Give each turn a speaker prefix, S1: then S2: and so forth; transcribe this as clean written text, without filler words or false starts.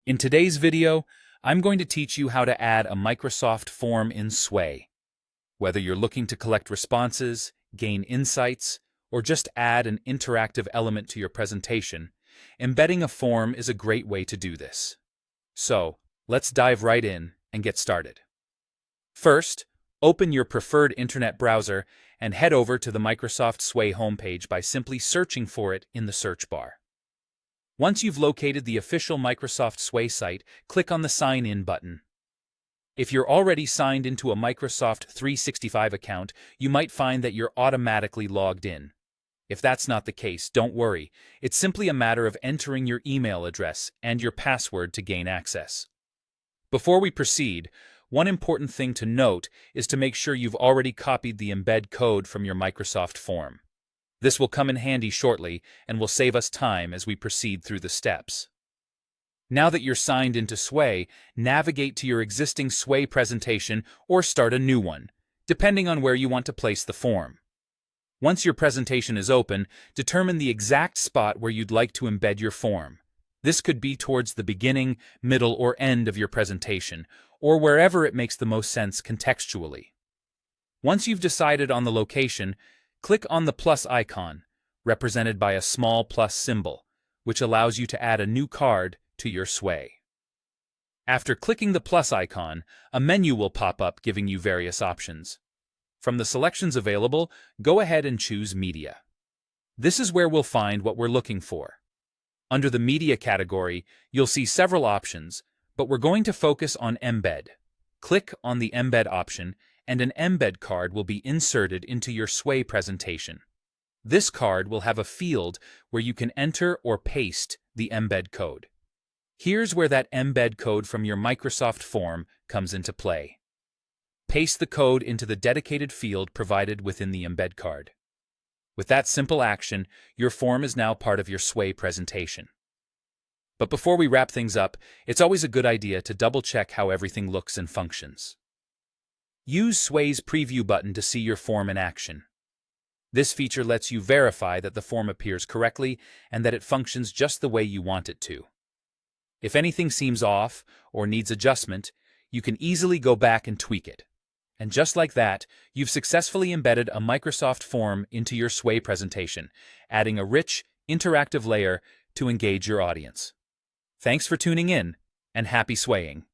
S1: In today's video, I'm going to teach you how to add a Microsoft form in Sway. Whether you're looking to collect responses, gain insights, or just add an interactive element to your presentation, embedding a form is a great way to do this. So, let's dive right in and get started. First, open your preferred internet browser and head over to the Microsoft Sway homepage by simply searching for it in the search bar. Once you've located the official Microsoft Sway site, click on the Sign In button. If you're already signed into a Microsoft 365 account, you might find that you're automatically logged in. If that's not the case, don't worry. It's simply a matter of entering your email address and your password to gain access. Before we proceed, one important thing to note is to make sure you've already copied the embed code from your Microsoft form. This will come in handy shortly and will save us time as we proceed through the steps. Now that you're signed into Sway, navigate to your existing Sway presentation or start a new one, depending on where you want to place the form. Once your presentation is open, determine the exact spot where you'd like to embed your form. This could be towards the beginning, middle, or end of your presentation, or wherever it makes the most sense contextually. Once you've decided on the location, click on the plus icon, represented by a small plus symbol, which allows you to add a new card to your Sway. After clicking the plus icon, a menu will pop up giving you various options. From the selections available, go ahead and choose Media. This is where we'll find what we're looking for. Under the Media category, you'll see several options, but we're going to focus on Embed. Click on the Embed option, and an embed card will be inserted into your Sway presentation. This card will have a field where you can enter or paste the embed code. Here's where that embed code from your Microsoft form comes into play. Paste the code into the dedicated field provided within the embed card. With that simple action, your form is now part of your Sway presentation. But before we wrap things up, it's always a good idea to double-check how everything looks and functions. Use Sway's Preview button to see your form in action. This feature lets you verify that the form appears correctly and that it functions just the way you want it to. If anything seems off or needs adjustment, you can easily go back and tweak it. And just like that, you've successfully embedded a Microsoft form into your Sway presentation, adding a rich, interactive layer to engage your audience. Thanks for tuning in, and happy swaying!